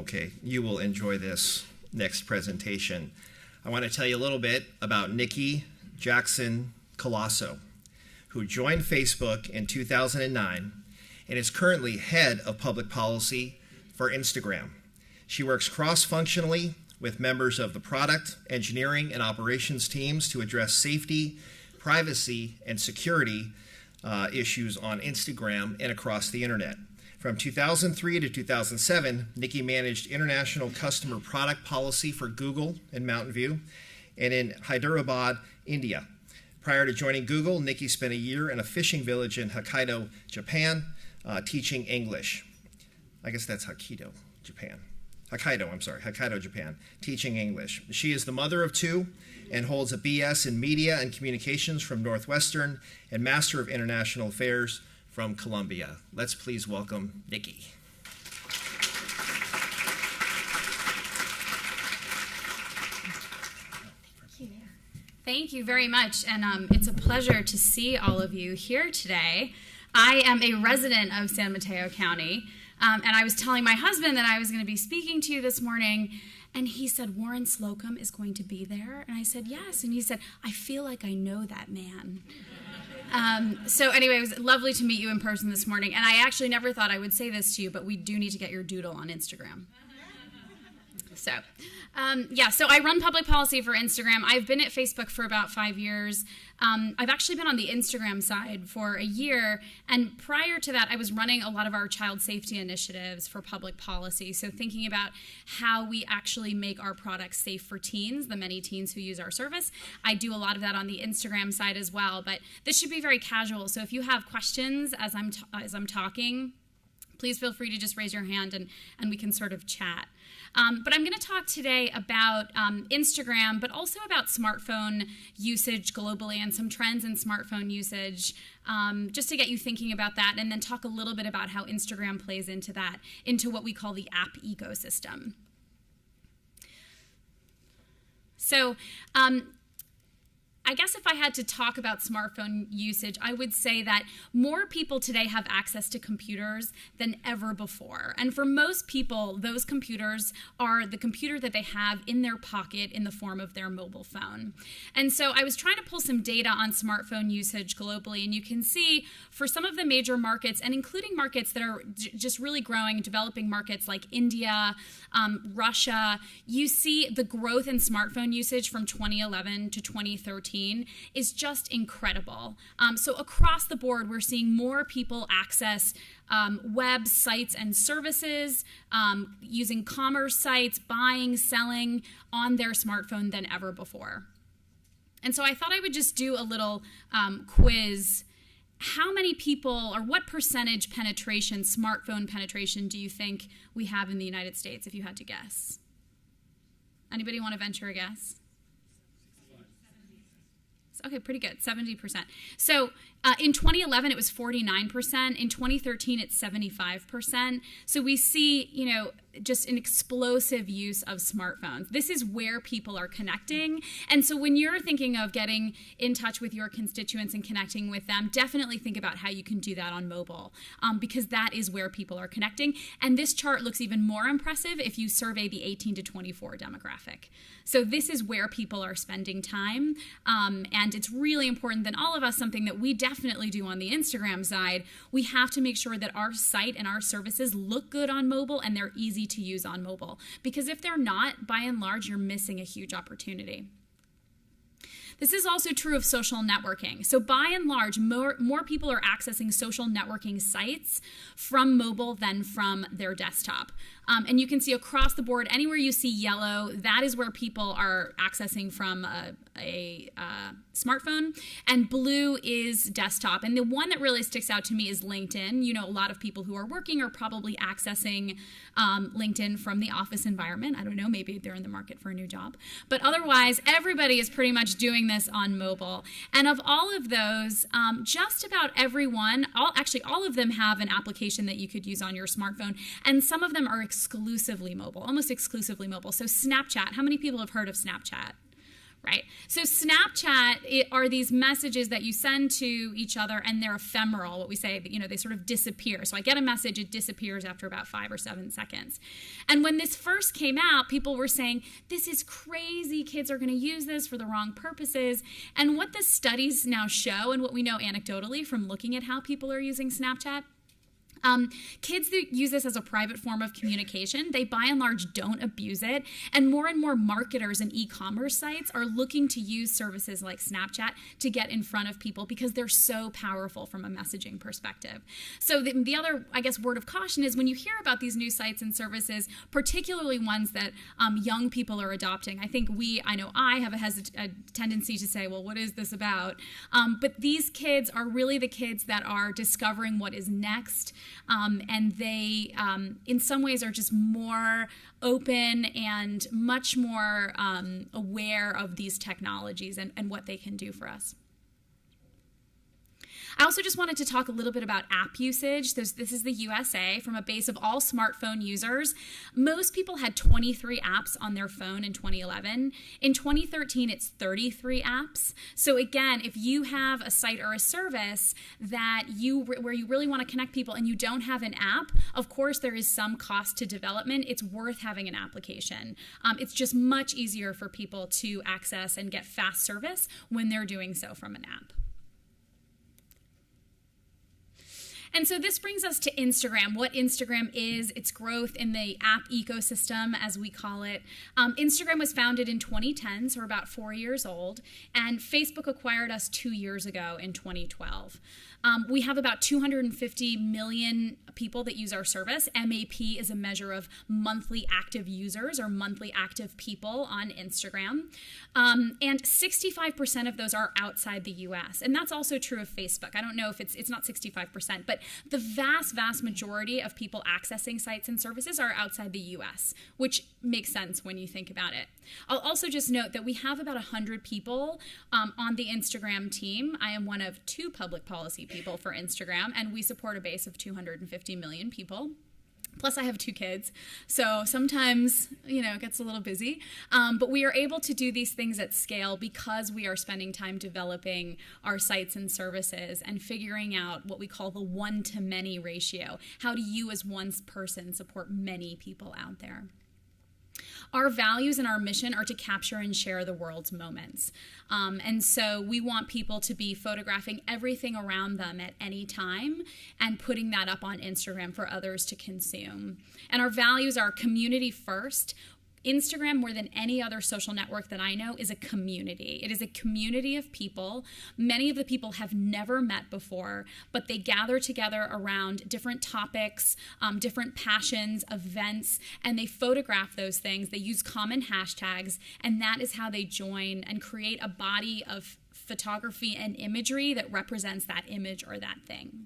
Okay, you will enjoy this next presentation. I want to tell you a little bit about Nikki Jackson Colasso, who joined Facebook in 2009 and is currently head of public policy for Instagram. She works cross-functionally with members of the product, engineering, and operations teams to address safety, privacy, and security issues on Instagram and across the internet. From 2003 to 2007, Nikki managed international customer product policy for Google in Mountain View and in Hyderabad, India. Prior to joining Google, Nikki spent a year in a fishing village in Hokkaido, Japan, teaching English. I guess that's Hokkaido, Japan. Hokkaido, Japan, teaching English. She is the mother of two and holds a BS in Media and Communications from Northwestern and Master of International Affairs from Columbia. Let's please welcome Nikki. Thank you very much, and it's a pleasure to see all of you here today. I am a resident of San Mateo County, and I was telling my husband that I was going to be speaking to you this morning, and he said, Warren Slocum is going to be there? And I said, yes, and he said, I feel like I know that man. So anyway, it was lovely to meet you in person this morning, and I actually never thought I would say this to you, but we do need to get your doodle on Instagram. So I run public policy for Instagram. I've been at Facebook for about 5 years. I've actually been on the Instagram side for a year, and prior to that, I was running a lot of our child safety initiatives for public policy, so thinking about how we actually make our products safe for teens, the many teens who use our service. I do a lot of that on the Instagram side as well, but this should be very casual, so if you have questions as I'm talking, please feel free to just raise your hand and we can sort of chat. But I'm going to talk today about Instagram, but also about smartphone usage globally and some trends in smartphone usage, just to get you thinking about that, and then talk a little bit about how Instagram plays into that, into what we call the app ecosystem. So I guess if I had to talk about smartphone usage, I would say that more people today have access to computers than ever before. And for most people, those computers are the computer that they have in their pocket in the form of their mobile phone. And so I was trying to pull some data on smartphone usage globally, and you can see for some of the major markets, and including markets that are just really growing, developing markets like India, Russia, you see the growth in smartphone usage from 2011 to 2013 is just incredible. So across the board, we're seeing more people access web sites and services, using commerce sites, buying, selling on their smartphone than ever before. And so I thought I would just do a little quiz. How many people, or what percentage penetration, smartphone penetration, do you think we have in the United States, if you had to guess? Anybody want to venture a guess? Okay, pretty good, 70%. So in 2011, it was 49%. In 2013, it's 75%. So we see, just an explosive use of smartphones. This is where people are connecting. And so when you're thinking of getting in touch with your constituents and connecting with them, definitely think about how you can do that on mobile, because that is where people are connecting. And this chart looks even more impressive if you survey the 18 to 24 demographic. So this is where people are spending time. And it's really important that all of us, something that we definitely do on the Instagram side, we have to make sure that our site and our services look good on mobile and they're easy to use on mobile. Because if they're not, by and large, you're missing a huge opportunity. This is also true of social networking. So by and large, more people are accessing social networking sites from mobile than from their desktop. And you can see across the board, anywhere you see yellow, that is where people are accessing from a smartphone, and blue is desktop. And the one that really sticks out to me is LinkedIn. A lot of people who are working are probably accessing LinkedIn from the office environment. I don't know, maybe they're in the market for a new job. But otherwise, everybody is pretty much doing this on mobile. And of all of those, just about everyone, all of them have an application that you could use on your smartphone, and some of them are exclusively mobile, almost exclusively mobile. So Snapchat, how many people have heard of Snapchat? right? So Snapchat are these messages that you send to each other, and they're ephemeral. What we say, they sort of disappear. So I get a message, it disappears after about 5 or 7 seconds. And when this first came out, people were saying, this is crazy. Kids are going to use this for the wrong purposes. And what the studies now show, and what we know anecdotally from looking at how people are using Snapchat, kids that use this as a private form of communication, they by and large don't abuse it. And more marketers and e-commerce sites are looking to use services like Snapchat to get in front of people because they're so powerful from a messaging perspective. So the other, I guess, word of caution is when you hear about these new sites and services, particularly ones that young people are adopting, I know I have a tendency to say, well, what is this about? But these kids are really the kids that are discovering what is next. And they, in some ways, are just more open and much more aware of these technologies and what they can do for us. I also just wanted to talk a little bit about app usage. This is the USA. From a base of all smartphone users, most people had 23 apps on their phone in 2011. In 2013, it's 33 apps. So again, if you have a site or a service that where you really want to connect people and you don't have an app, of course there is some cost to development. It's worth having an application. It's just much easier for people to access and get fast service when they're doing so from an app. And so this brings us to Instagram, what Instagram is, its growth in the app ecosystem, as we call it. Instagram was founded in 2010, so we're about 4 years old, and Facebook acquired us 2 years ago in 2012. We have about 250 million people that use our service. MAP is a measure of monthly active users or monthly active people on Instagram. And 65% of those are outside the US. And that's also true of Facebook. I don't know if it's not 65%, but the vast, vast majority of people accessing sites and services are outside the US, which makes sense when you think about it. I'll also just note that we have about 100 people on the Instagram team. I am one of 2 public policy people for Instagram, and we support a base of 250 million people. Plus, I have 2 kids, so sometimes, it gets a little busy. But we are able to do these things at scale because we are spending time developing our sites and services and figuring out what we call the one-to-many ratio. How do you as one person support many people out there? Our values and our mission are to capture and share the world's moments. And so we want people to be photographing everything around them at any time and putting that up on Instagram for others to consume. And our values are community first. Instagram, more than any other social network that I know, is a community. It is a community of people. Many of the people have never met before, but they gather together around different topics, different passions, events, and they photograph those things. They use common hashtags, and that is how they join and create a body of photography and imagery that represents that image or that thing.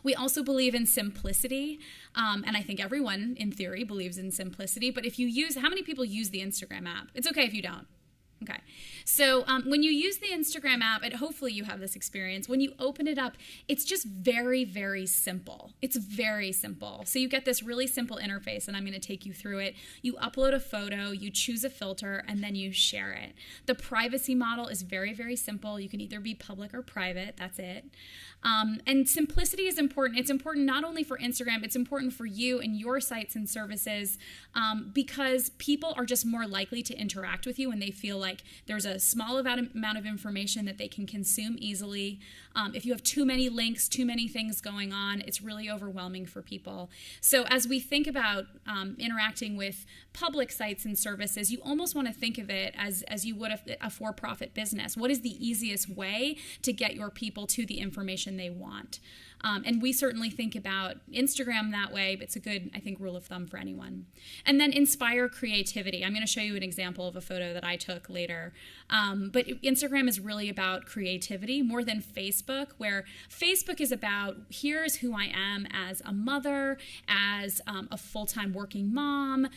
We also believe in simplicity, and I think everyone, in theory, believes in simplicity. But how many people use the Instagram app? It's okay if you don't. Okay, so when you use the Instagram app, and hopefully you have this experience, when you open it up, it's just very, very simple. It's very simple. So you get this really simple interface, and I'm going to take you through it. You upload a photo, you choose a filter, and then you share it. The privacy model is very, very simple. You can either be public or private. That's it. And simplicity is important. It's important not only for Instagram, it's important for you and your sites and services because people are just more likely to interact with you when they feel like there's a small amount of information that they can consume easily. If you have too many links, too many things going on, it's really overwhelming for people. So as we think about interacting with public sites and services, you almost want to think of it as you would a for-profit business. What is the easiest way to get your people to the information they want? And we certainly think about Instagram that way, but it's a good, I think, rule of thumb for anyone. And then inspire creativity. I'm going to show you an example of a photo that I took later. But Instagram is really about creativity more than Facebook, where Facebook is about here's who I am as a mother, as a full-time working mom,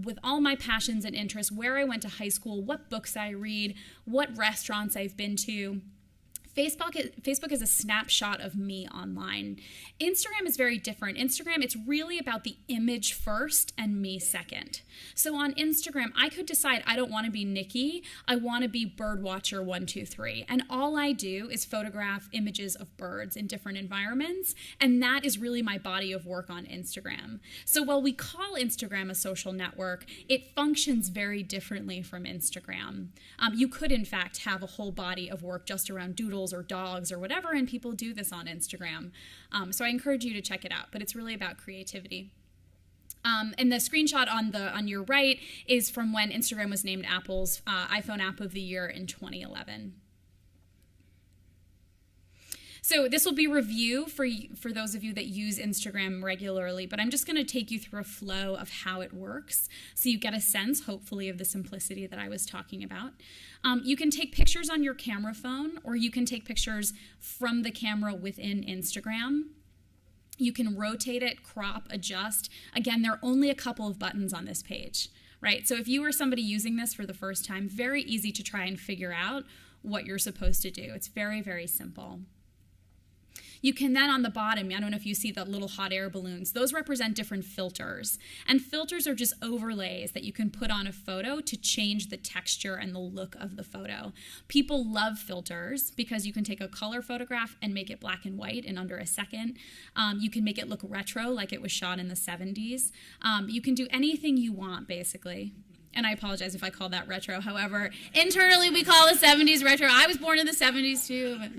with all my passions and interests, where I went to high school, what books I read, what restaurants I've been to. Facebook is a snapshot of me online. Instagram is very different. Instagram, it's really about the image first and me second. So on Instagram, I could decide I don't want to be Nikki. I want to be birdwatcher123. And all I do is photograph images of birds in different environments. And that is really my body of work on Instagram. So while we call Instagram a social network, it functions very differently from Instagram. You could, in fact, have a whole body of work just around doodles or dogs or whatever, and people do this on Instagram. So I encourage you to check it out, but it's really about creativity. And the screenshot on your right is from when Instagram was named Apple's iPhone App of the Year in 2011. So this will be review for those of you that use Instagram regularly, but I'm just going to take you through a flow of how it works so you get a sense, hopefully, of the simplicity that I was talking about. You can take pictures on your camera phone, or you can take pictures from the camera within Instagram. You can rotate it, crop, adjust. Again, there are only a couple of buttons on this page, right? So if you were somebody using this for the first time, very easy to try and figure out what you're supposed to do. It's very, very simple. You can then, on the bottom, I don't know if you see the little hot air balloons, those represent different filters. And filters are just overlays that you can put on a photo to change the texture and the look of the photo. People love filters because you can take a color photograph and make it black and white in under a second. You can make it look retro, like it was shot in the 70s. You can do anything you want, basically. And I apologize if I call that retro. However, internally we call the 70s retro. I was born in the 70s too. But,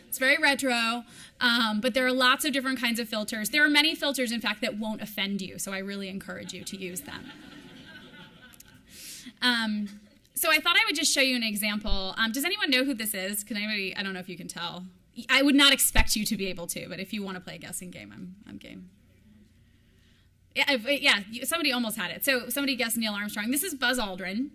it's very retro, but there are lots of different kinds of filters. There are many filters, in fact, that won't offend you, so I really encourage you to use them. So I thought I would just show you an example. Does anyone know who this is? Can anybody? I don't know if you can tell. I would not expect you to be able to, but if you want to play a guessing game, I'm game. Yeah, somebody almost had it. So somebody guessed Neil Armstrong. This is Buzz Aldrin.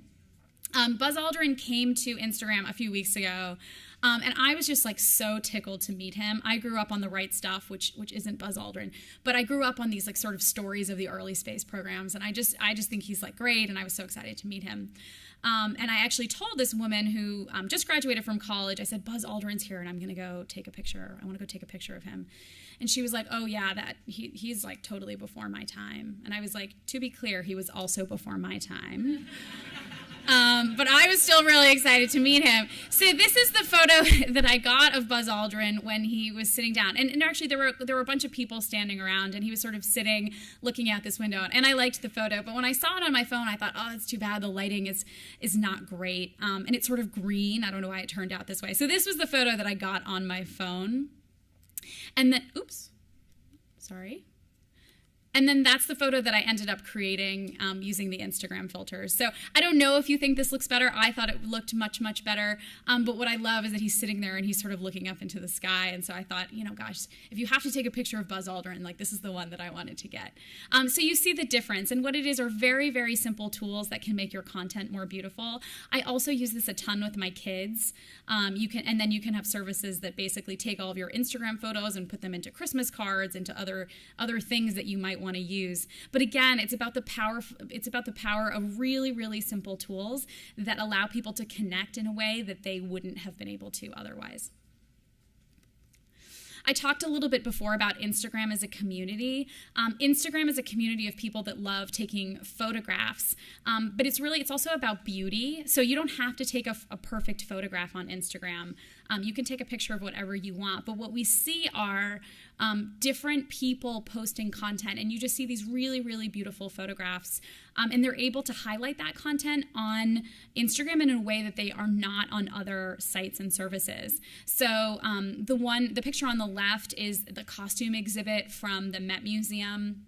Buzz Aldrin came to Instagram a few weeks ago, and I was just like so tickled to meet him. I grew up on The Right Stuff, which isn't Buzz Aldrin, but I grew up on these like sort of stories of the early space programs, and I just think he's like great, and I was so excited to meet him. And I actually told this woman who just graduated from college, I said, Buzz Aldrin's here, and I'm going to go take a picture. I want to go take a picture of him. And she was like, oh, yeah, he's like totally before my time. And I was like, to be clear, he was also before my time. But I was still really excited to meet him. So this is the photo that I got of Buzz Aldrin when he was sitting down. And actually, there were a bunch of people standing around, and he was sort of sitting, looking out this window. And I liked the photo. But when I saw it on my phone, I thought, oh, it's too bad. The lighting is not great. And it's sort of green. I don't know why it turned out this way. So this was the photo that I got on my phone. And then, oops, sorry. And then that's the photo that I ended up creating using the Instagram filters. So I don't know if you think this looks better. I thought it looked much, much better. But what I love is that he's sitting there and he's sort of looking up into the sky. And so I thought, you know, gosh, if you have to take a picture of Buzz Aldrin, like this is the one that I wanted to get. So you see the difference. And what it is are very, very simple tools that can make your content more beautiful. I also use this a ton with my kids. And then you can have services that basically take all of your Instagram photos and put them into Christmas cards, into other things that you might want to use. But again, it's about the power of really, really simple tools that allow people to connect in a way that they wouldn't have been able to otherwise. I talked a little bit before about Instagram as a community. Instagram is a community of people that love taking photographs, but it's also about beauty. So you don't have to take a perfect photograph on Instagram. You can take a picture of whatever you want, but what we see are different people posting content, and you just see these really, really beautiful photographs, and they're able to highlight that content on Instagram in a way that they are not on other sites and services. So the picture on the left is the costume exhibit from the Met Museum.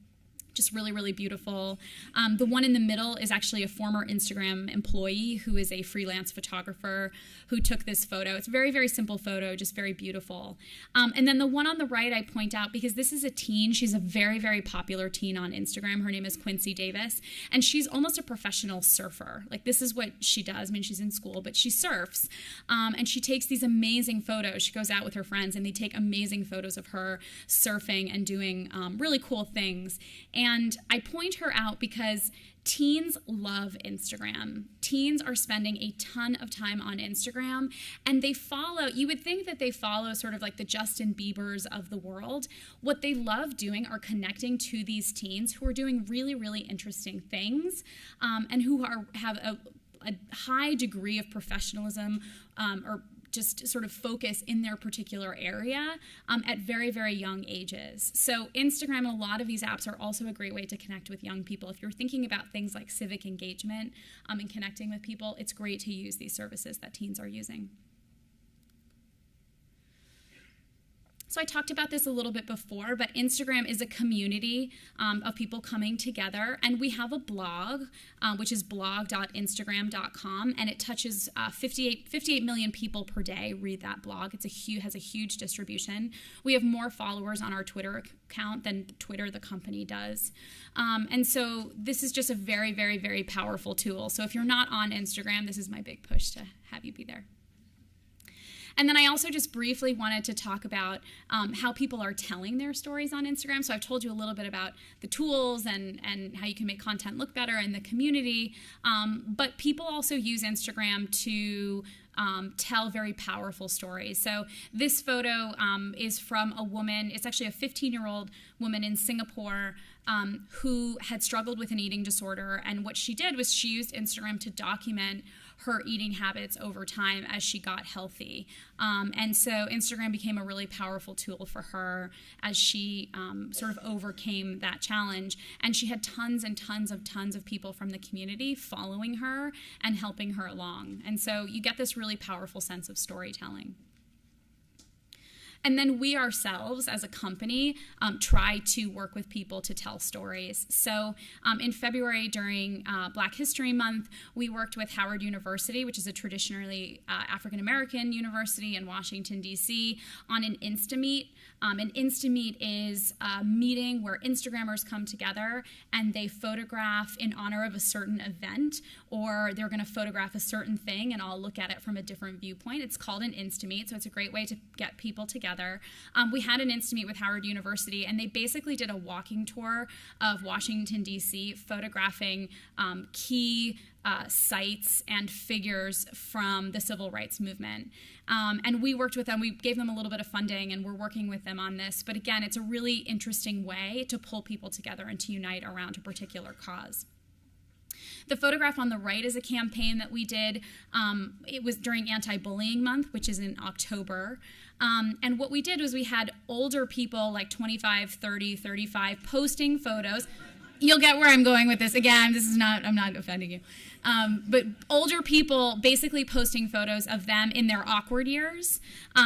Just really, really beautiful. The one in the middle is actually a former Instagram employee who is a freelance photographer who took this photo. It's a very, very simple photo, just very beautiful. And then the one on the right I point out because this is a teen. She's a very, very popular teen on Instagram. Her name is Quincy Davis, and she's almost a professional surfer. Like this is what she does. I mean, she's in school, but she surfs, and she takes these amazing photos. She goes out with her friends, and they take amazing photos of her surfing and doing really cool things. And I point her out because teens love Instagram. Teens are spending a ton of time on Instagram, and they follow, you would think that they follow sort of like the Justin Biebers of the world. What they love doing are connecting to these teens who are doing really, really interesting things, and who have a high degree of professionalism, or just sort of focus in their particular area at very, very young ages. So Instagram and a lot of these apps are also a great way to connect with young people. If you're thinking about things like civic engagement and connecting with people, it's great to use these services that teens are using. So I talked about this a little bit before, but Instagram is a community of people coming together, and we have a blog, which is blog.instagram.com, and it touches 58 million people per day read that blog. It has a huge distribution. We have more followers on our Twitter account than Twitter, the company, does. And so this is just a very, very, very powerful tool. So if you're not on Instagram, this is my big push to have you be there. And then I also just briefly wanted to talk about how people are telling their stories on Instagram. So I've told you a little bit about the tools and how you can make content look better in the community. But people also use Instagram to tell very powerful stories. So this photo is from a woman. It's actually a 15-year-old woman in Singapore who had struggled with an eating disorder. And what she did was she used Instagram to document her eating habits over time as she got healthy. And so Instagram became a really powerful tool for her as she sort of overcame that challenge. And she had tons and tons of people from the community following her and helping her along. And so you get this really powerful sense of storytelling. And then we ourselves, as a company, try to work with people to tell stories. So in February, during Black History Month, we worked with Howard University, which is a traditionally African-American university in Washington, D.C., on an Instameet. An Instameet is a meeting where Instagrammers come together and they photograph in honor of a certain event, or they're going to photograph a certain thing and all look at it from a different viewpoint. It's called an Instameet, so it's a great way to get people together. We had an Instameet with Howard University, and they basically did a walking tour of Washington, D.C., photographing key sites and figures from the civil rights movement. And we worked with them. We gave them a little bit of funding, and we're working with them on this. But again, it's a really interesting way to pull people together and to unite around a particular cause. The photograph on the right is a campaign that we did. It was during Anti-Bullying Month, which is in October. And what we did was we had older people, like 25, 30, 35, posting photos. You'll get where I'm going with this. Again, I'm not offending you. But older people basically posting photos of them in their awkward years,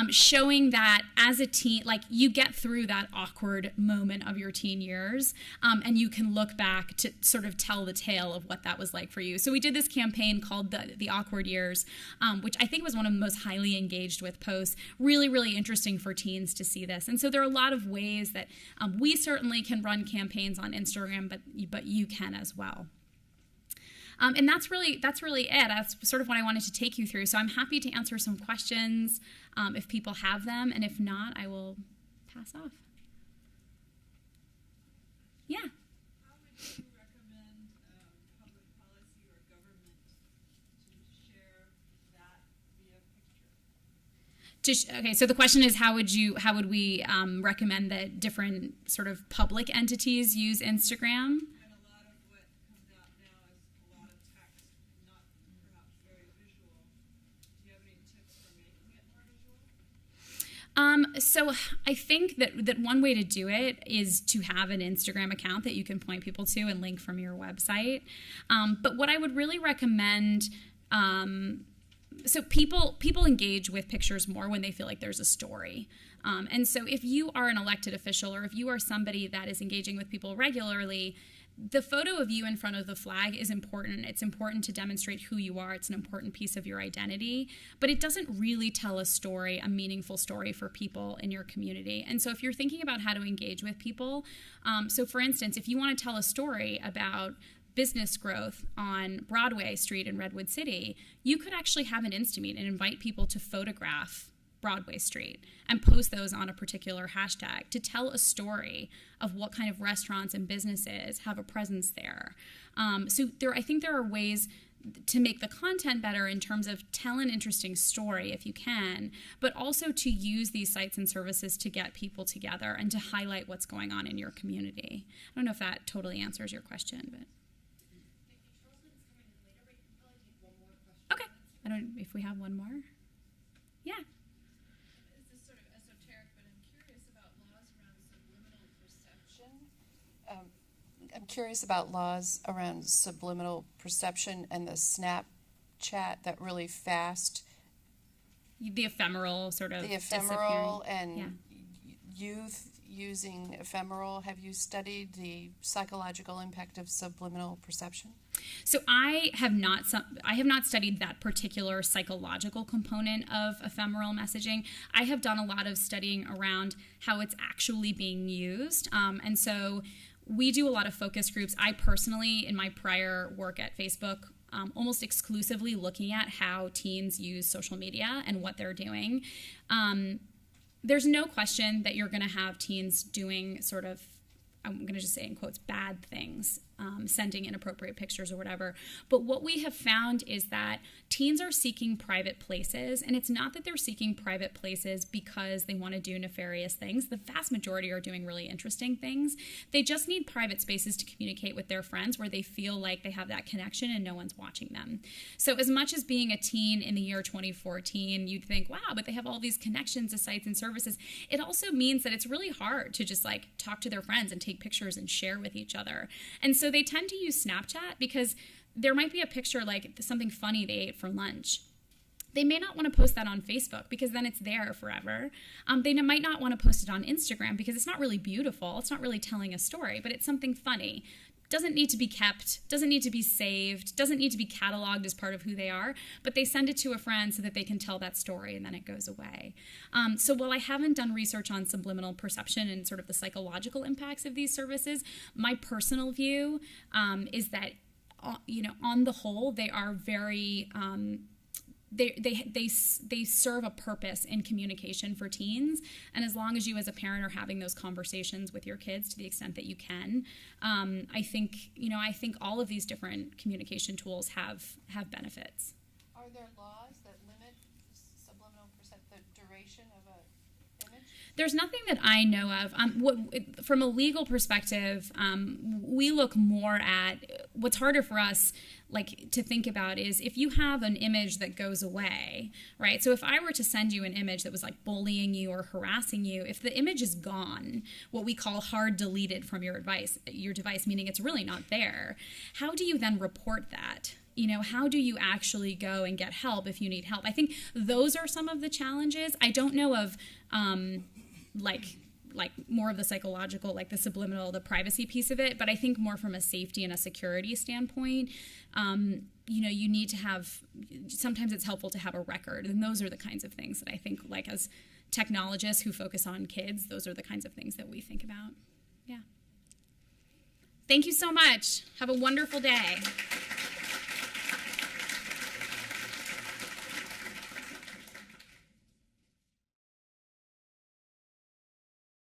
showing that as a teen, like, you get through that awkward moment of your teen years, and you can look back to sort of tell the tale of what that was like for you. So we did this campaign called the Awkward Years, which I think was one of the most highly engaged with posts. Really, really interesting for teens to see this. And so there are a lot of ways that we certainly can run campaigns on Instagram, but you can as well. And that's really it. That's sort of what I wanted to take you through. So I'm happy to answer some questions if people have them, and if not, I will pass off. Yeah. How would you recommend public policy or government to share that via picture? Okay, so the question is, how would we recommend that different sort of public entities use Instagram? So I think that one way to do it is to have an Instagram account that you can point people to and link from your website. But what I would really recommend, so people engage with pictures more when they feel like there's a story. And so if you are an elected official, or if you are somebody that is engaging with people regularly, the photo of you in front of the flag is important. It's important to demonstrate who you are. It's an important piece of your identity, but it doesn't really tell a story, a meaningful story for people in your community. And so if you're thinking about how to engage with people, so for instance, if you want to tell a story about business growth on Broadway Street in Redwood City, you could actually have an Instameet and invite people to photograph Broadway Street and post those on a particular hashtag to tell a story of what kind of restaurants and businesses have a presence there. So I think there are ways to make the content better in terms of tell an interesting story if you can, but also to use these sites and services to get people together and to highlight what's going on in your community. I don't know if that totally answers your question, but. Okay. I don't. If we have one more. Yeah. This is sort of esoteric, but I'm curious about laws around subliminal perception. I'm curious about laws around subliminal perception and the Snapchat, that really fast. The ephemeral sort of. The ephemeral and yeah. Youth using ephemeral. Have you studied the psychological impact of subliminal perception? So I have not studied that particular psychological component of ephemeral messaging. I have done a lot of studying around how it's actually being used, and so we do a lot of focus groups. I personally, in my prior work at Facebook, almost exclusively looking at how teens use social media and what they're doing. There's no question that you're going to have teens doing sort of, I'm going to just say in quotes, bad things, sending inappropriate pictures or whatever. But what we have found is that teens are seeking private places, and it's not that they're seeking private places because they want to do nefarious things. The vast majority are doing really interesting things. They just need private spaces to communicate with their friends where they feel like they have that connection and no one's watching them. So as much as being a teen in the year 2014, you'd think, wow, but they have all these connections to sites and services. It also means that it's really hard to just like talk to their friends and take pictures and share with each other. And so they tend to use Snapchat because there might be a picture like something funny they ate for lunch. They may not want to post that on Facebook because then it's there forever. They might not want to post it on Instagram because it's not really beautiful. It's not really telling a story, but it's something funny. Doesn't need to be kept, doesn't need to be saved, doesn't need to be cataloged as part of who they are, but they send it to a friend so that they can tell that story and then it goes away. So while I haven't done research on subliminal perception and sort of the psychological impacts of these services, my personal view is that, on the whole, they are very... They serve a purpose in communication for teens, and as long as you as a parent are having those conversations with your kids to the extent that you can, I think all of these different communication tools have benefits. Are there laws that limit subliminal perception, the duration of an image? There's nothing that I know of. From a legal perspective, we look more at what's harder for us to think about is if you have an image that goes away, right? So if I were to send you an image that was like bullying you or harassing you, if the image is gone, what we call hard deleted from your device, meaning it's really not there, how do you then report that? How do you actually go and get help if you need help? I think those are some of the challenges. I don't know of like more of the psychological, like the subliminal, the privacy piece of it, but I think more from a safety and a security standpoint, you need to have, sometimes it's helpful to have a record, and those are the kinds of things that I think, like as technologists who focus on kids, those are the kinds of things that we think about. Yeah. Thank you so much. Have a wonderful day.